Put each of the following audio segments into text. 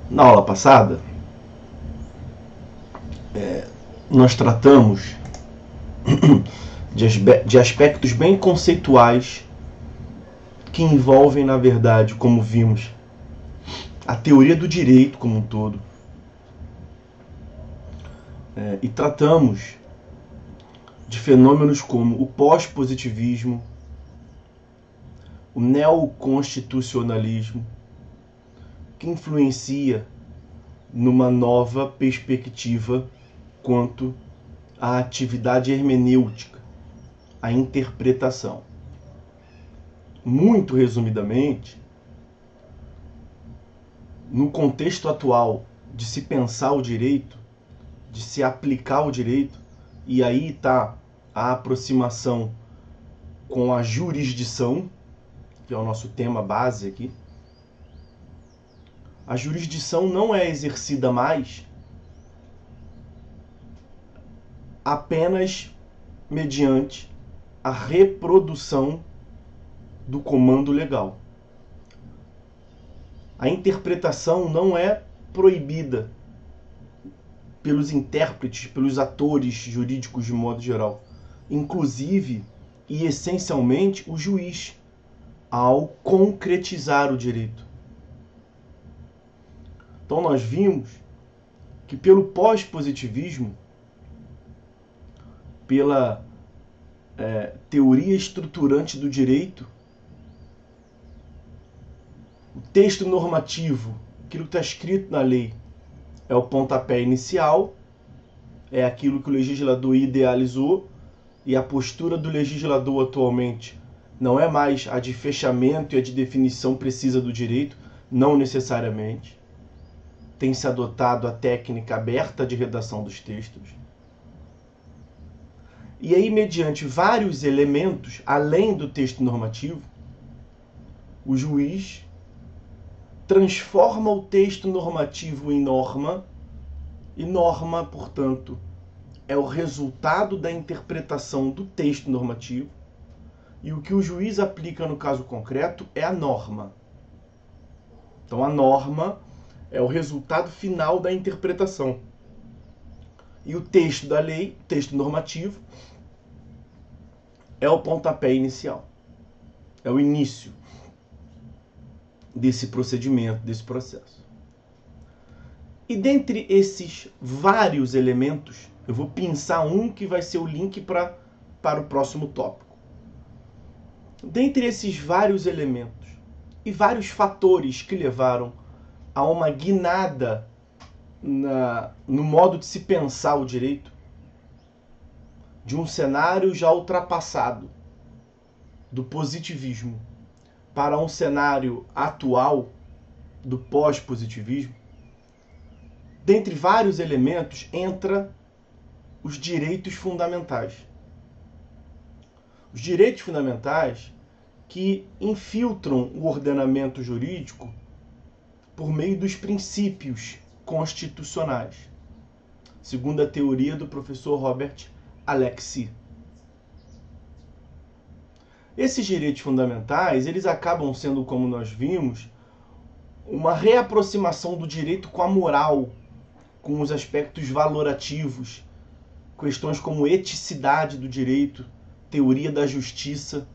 Na aula passada, nós tratamos de aspectos bem conceituais que envolvem, na verdade, como vimos, a teoria do direito como um todo. E tratamos de fenômenos como o pós-positivismo, o neoconstitucionalismo, que influencia numa nova perspectiva quanto à atividade hermenêutica, à interpretação. Muito resumidamente, no contexto atual de se pensar o direito, de se aplicar o direito, e aí está a aproximação com a jurisdição, que é o nosso tema base aqui. A jurisdição não é exercida mais apenas mediante a reprodução do comando legal. A interpretação não é proibida pelos intérpretes, pelos atores jurídicos de modo geral. Inclusive e essencialmente o juiz, ao concretizar o direito. Então nós vimos que pelo pós-positivismo, pela teoria estruturante do direito, o texto normativo, aquilo que está escrito na lei, é o pontapé inicial, é aquilo que o legislador idealizou, e a postura do legislador atualmente não é mais a de fechamento e a de definição precisa do direito, não necessariamente. Tem se adotado a técnica aberta de redação dos textos. E aí, mediante vários elementos, além do texto normativo, o juiz transforma o texto normativo em norma, e norma, portanto, é o resultado da interpretação do texto normativo, e o que o juiz aplica no caso concreto é a norma. Então a norma é o resultado final da interpretação. E o texto da lei, o texto normativo, é o pontapé inicial. É o início desse procedimento, desse processo. E dentre esses vários elementos, eu vou pensar um que vai ser o link para o próximo tópico. Dentre esses vários elementos e vários fatores que levaram a uma guinada no modo de se pensar o direito, de um cenário já ultrapassado do positivismo para um cenário atual do pós-positivismo, dentre vários elementos entra os direitos fundamentais. Os direitos fundamentais que infiltram o ordenamento jurídico por meio dos princípios constitucionais, segundo a teoria do professor Robert Alexy. Esses direitos fundamentais, eles acabam sendo, como nós vimos, uma reaproximação do direito com a moral, com os aspectos valorativos, questões como eticidade do direito, teoria da justiça.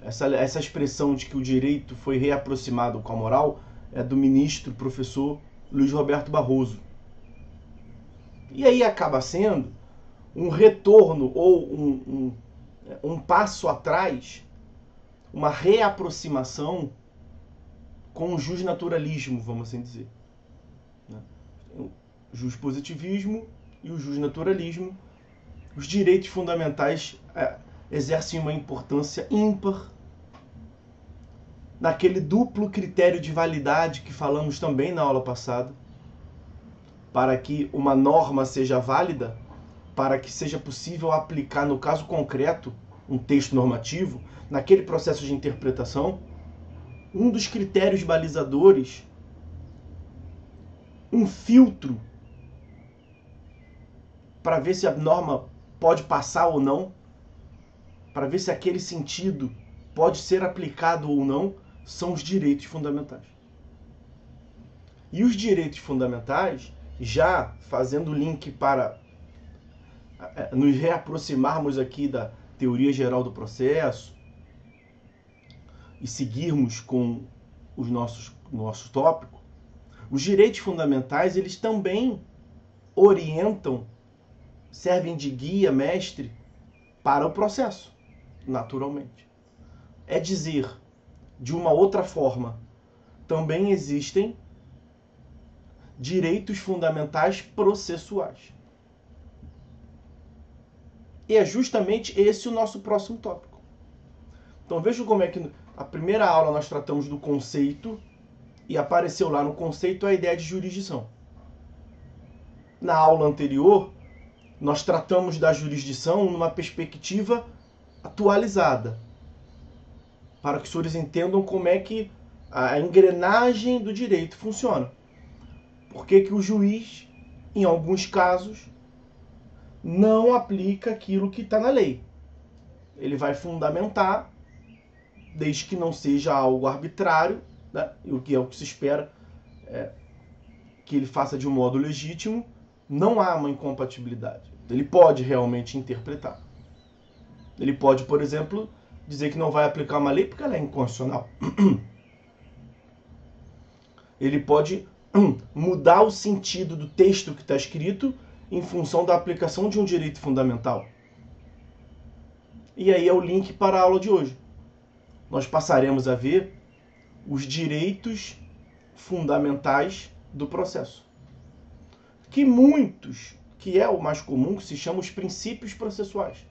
Essa expressão de que o direito foi reaproximado com a moral é do ministro, professor Luiz Roberto Barroso. E aí acaba sendo um retorno ou um passo atrás, uma reaproximação com o justnaturalismo, vamos assim dizer. O justpositivismo e o justnaturalismo, os direitos fundamentais exercem uma importância ímpar naquele duplo critério de validade que falamos também na aula passada. Para que uma norma seja válida, para que seja possível aplicar, no caso concreto, um texto normativo, naquele processo de interpretação, um dos critérios balizadores, um filtro para ver se a norma pode passar ou não, para ver se aquele sentido pode ser aplicado ou não, são os direitos fundamentais. E os direitos fundamentais, já fazendo o link para nos reaproximarmos aqui da teoria geral do processo e seguirmos com os nosso tópico, os direitos fundamentais, eles também orientam, servem de guia mestre para o processo, naturalmente. É dizer, de uma outra forma, também existem direitos fundamentais processuais. E é justamente esse o nosso próximo tópico. Então vejam como é que a primeira aula nós tratamos do conceito e apareceu lá no conceito a ideia de jurisdição. Na aula anterior, nós tratamos da jurisdição numa perspectiva atualizada, para que os senhores entendam como é que a engrenagem do direito funciona. Por que que o juiz, em alguns casos, não aplica aquilo que está na lei? Ele vai fundamentar, desde que não seja algo arbitrário, né? E o que é o que se espera que ele faça de um modo legítimo, não há uma incompatibilidade. Ele pode realmente interpretar. Ele pode, por exemplo, dizer que não vai aplicar uma lei porque ela é inconstitucional. Ele pode mudar o sentido do texto que está escrito em função da aplicação de um direito fundamental. E aí é o link para a aula de hoje. Nós passaremos a ver os direitos fundamentais do processo. Que é o mais comum, que se chama os princípios processuais.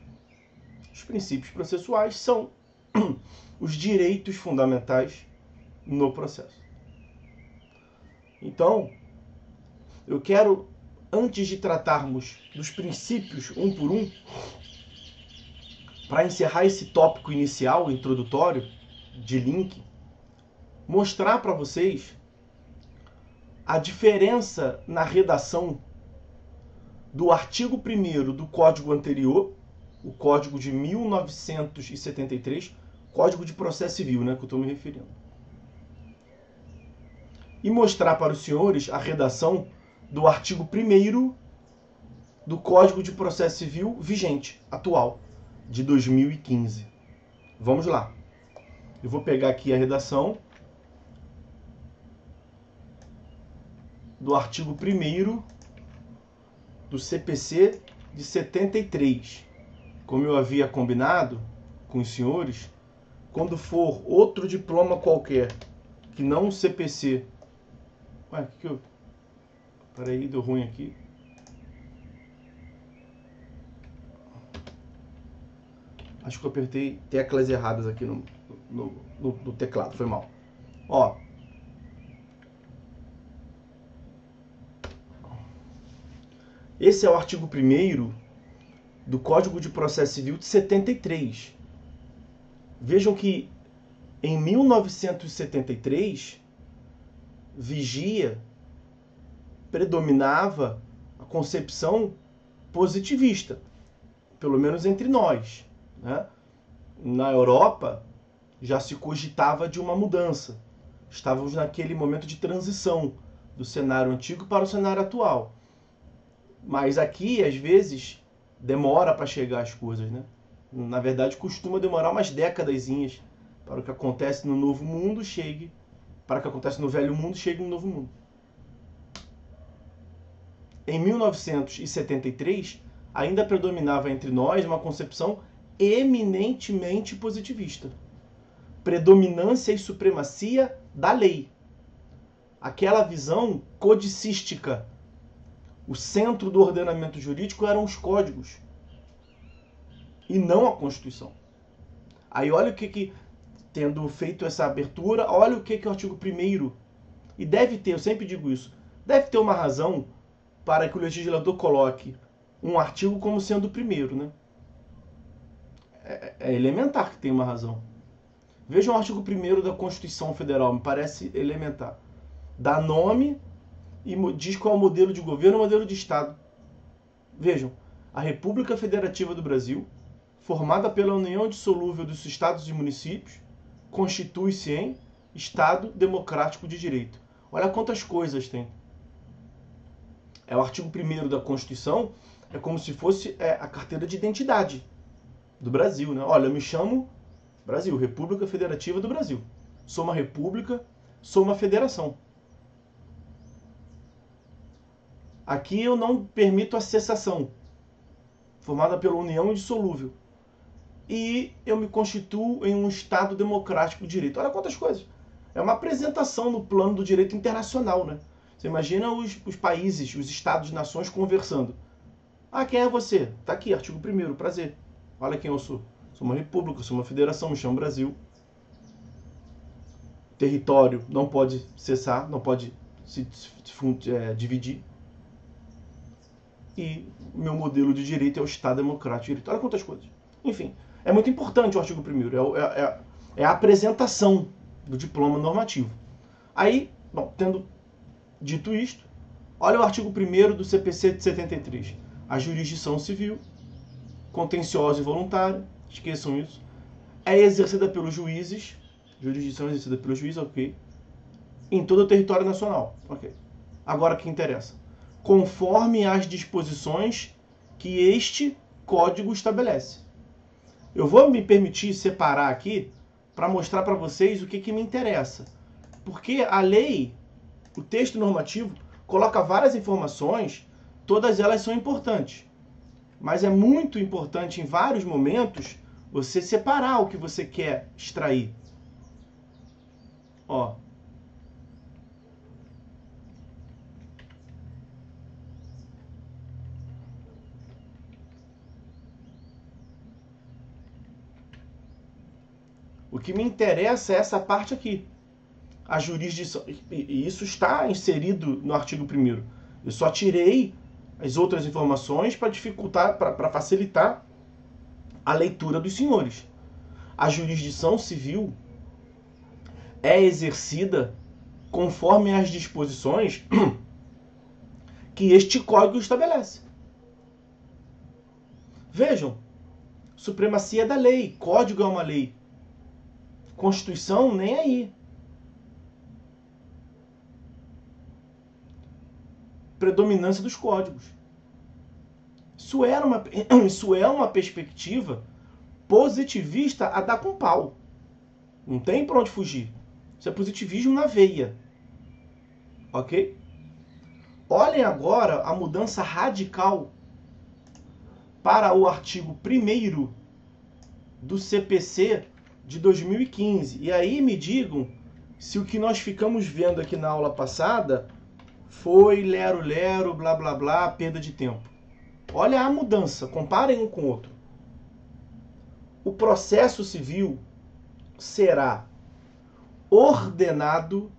Os princípios processuais são os direitos fundamentais no processo. Então, eu quero, antes de tratarmos dos princípios um por um, para encerrar esse tópico inicial, introdutório, de link, mostrar para vocês a diferença na redação do artigo 1º do Código anterior, o Código de 1973, Código de Processo Civil, né, que eu estou me referindo. E mostrar para os senhores a redação do artigo 1º do Código de Processo Civil vigente, atual, de 2015. Vamos lá. Eu vou pegar aqui a redação do artigo 1º do CPC de 73. Como eu havia combinado com os senhores, quando for outro diploma qualquer, que não o CPC... Ué, o que eu... Peraí, deu ruim aqui. Acho que eu apertei teclas erradas aqui no teclado, foi mal. Ó. Esse é o artigo 1º do Código de Processo Civil de 73. Vejam que em 1973 predominava a concepção positivista, pelo menos entre nós, né? Na Europa já se cogitava de uma mudança. Estávamos naquele momento de transição do cenário antigo para o cenário atual. Mas aqui, às vezes, demora para chegar as coisas, né? Na verdade, costuma demorar umas décadazinhas para o que acontece no novo mundo chegue, para o que acontece no velho mundo chegue no novo mundo. Em 1973, ainda predominava entre nós uma concepção eminentemente positivista. Predominância e supremacia da lei. Aquela visão codicística. O centro do ordenamento jurídico eram os códigos e não a Constituição. Aí olha o que tendo feito essa abertura, olha o que é o artigo 1º. E deve ter, eu sempre digo isso, deve ter uma razão para que o legislador coloque um artigo como sendo o 1º, né? É elementar que tem uma razão. Vejam o artigo 1º da Constituição Federal, me parece elementar. Dá nome e diz qual é o modelo de governo e o modelo de Estado. Vejam, a República Federativa do Brasil, formada pela união indissolúvel dos Estados e municípios, constitui-se em Estado Democrático de Direito. Olha quantas coisas tem. O artigo 1º da Constituição é como se fosse a carteira de identidade do Brasil, né? Olha, eu me chamo Brasil, República Federativa do Brasil. Sou uma república, sou uma federação. Aqui eu não permito a secessão, formada pela união indissolúvel. E eu me constituo em um Estado democrático de direito. Olha quantas coisas. É uma apresentação no plano do direito internacional, né? Você imagina os países, os estados, nações conversando. Ah, quem é você? Tá aqui, artigo 1º, prazer. Olha quem eu sou. Sou uma república, sou uma federação, me chamo Brasil. Território não pode cessar, não pode se dividir. E meu modelo de direito é o Estado democrático de direito. Olha quantas coisas. Enfim, é muito importante o artigo 1º. É a apresentação do diploma normativo. Aí, bom, tendo dito isto, olha o artigo 1º do CPC de 73. A jurisdição civil, contenciosa e voluntária, esqueçam isso, é exercida pelos juízes, jurisdição exercida pelos juízes, ok, em todo o território nacional, ok. Agora o que interessa, conforme as disposições que este código estabelece. Eu vou me permitir separar aqui para mostrar para vocês o que me interessa, porque a lei, o texto normativo, coloca várias informações, todas elas são importantes. Mas é muito importante, em vários momentos, você separar o que você quer extrair. Ó. O que me interessa é essa parte aqui. A jurisdição, e isso está inserido no artigo 1º. Eu só tirei as outras informações para dificultar, para facilitar a leitura dos senhores. A jurisdição civil é exercida conforme as disposições que este código estabelece. Vejam, supremacia da lei, código é uma lei. Constituição, nem aí. Predominância dos códigos. Isso é uma perspectiva positivista a dar com pau. Não tem para onde fugir. Isso é positivismo na veia. Ok? Olhem agora a mudança radical para o artigo 1º do CPC de 2015. E aí me digam se o que nós ficamos vendo aqui na aula passada foi lero-lero, blá blá blá, perda de tempo. Olha a mudança, comparem um com o outro. O processo civil será ordenado,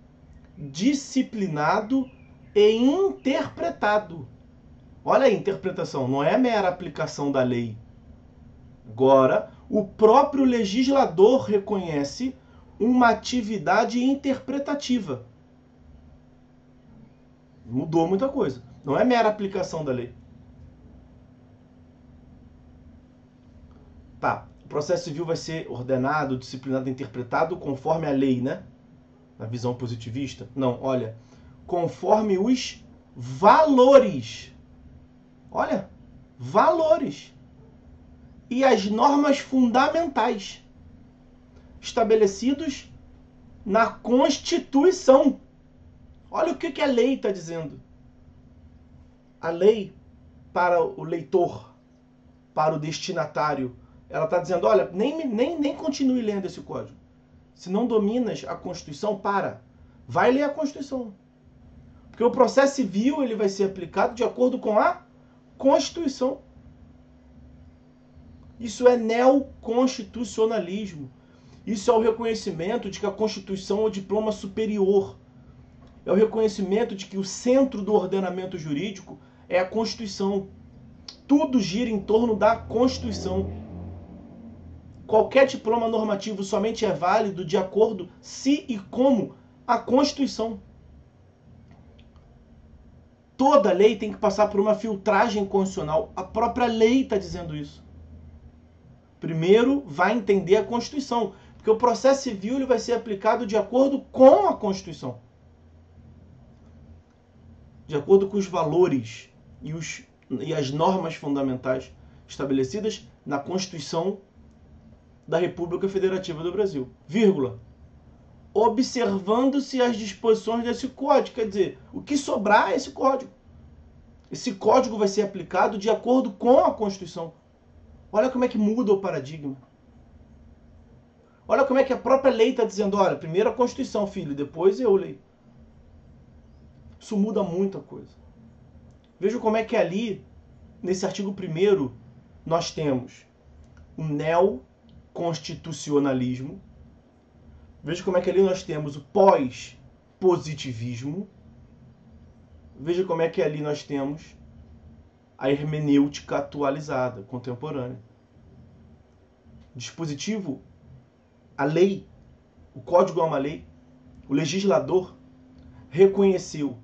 disciplinado e interpretado. Olha a interpretação, não é mera aplicação da lei. Agora, o próprio legislador reconhece uma atividade interpretativa. Mudou muita coisa. Não é mera aplicação da lei. Tá, o processo civil vai ser ordenado, disciplinado, interpretado conforme a lei, né? Na visão positivista. Não, olha, conforme os valores. Olha, valores. E as normas fundamentais estabelecidos na Constituição. Olha o que a lei está dizendo. A lei, para o leitor, para o destinatário, ela está dizendo, olha, nem continue lendo esse código. Se não dominas a Constituição, para. Vai ler a Constituição. Porque o processo civil ele vai ser aplicado de acordo com a Constituição. Isso é neoconstitucionalismo. Isso é o reconhecimento de que a Constituição é o diploma superior. É o reconhecimento de que o centro do ordenamento jurídico é a Constituição. Tudo gira em torno da Constituição. Qualquer diploma normativo somente é válido de acordo se e como a Constituição. Toda lei tem que passar por uma filtragem constitucional. A própria lei está dizendo isso. Primeiro vai entender a Constituição, porque o processo civil ele vai ser aplicado de acordo com a Constituição. de acordo com os valores e as normas fundamentais estabelecidas na Constituição da República Federativa do Brasil, vírgula, observando-se as disposições desse código. Quer dizer, o que sobrar é esse código. Esse código vai ser aplicado de acordo com a Constituição. Olha como é que muda o paradigma. Olha como é que a própria lei está dizendo, olha, primeiro a Constituição, filho, depois eu leio. Isso muda muita coisa. Veja como é que ali, nesse artigo 1º, nós temos o neoconstitucionalismo. Veja como é que ali nós temos o pós-positivismo. Veja como é que ali nós temos a hermenêutica atualizada, contemporânea. O dispositivo, a lei, o código é uma lei. O legislador reconheceu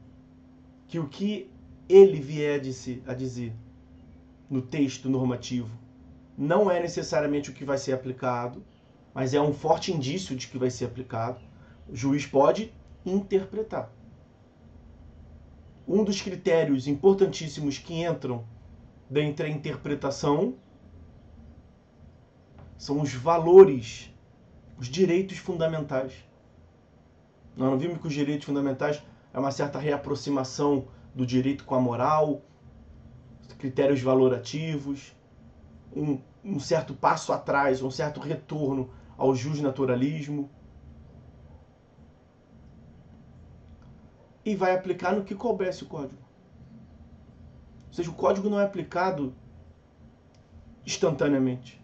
que o que ele vier a dizer no texto normativo não é necessariamente o que vai ser aplicado, mas é um forte indício de que vai ser aplicado. O juiz pode interpretar. Um dos critérios importantíssimos que entram dentre a interpretação são os valores, os direitos fundamentais. Nós não vimos que os direitos fundamentais é uma certa reaproximação do direito com a moral, critérios valorativos, um certo passo atrás, um certo retorno ao justnaturalismo. E vai aplicar no que coubesse o código. Ou seja, o código não é aplicado instantaneamente.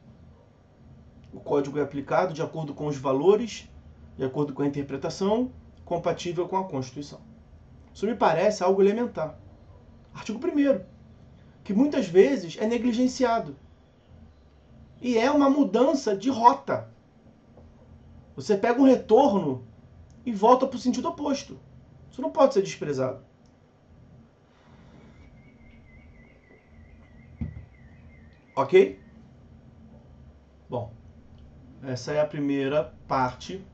O código é aplicado de acordo com os valores, de acordo com a interpretação, compatível com a Constituição. Isso me parece algo elementar. Artigo 1º, que muitas vezes é negligenciado. E é uma mudança de rota. Você pega um retorno e volta para o sentido oposto. Isso não pode ser desprezado. Ok? Bom, essa é a primeira parte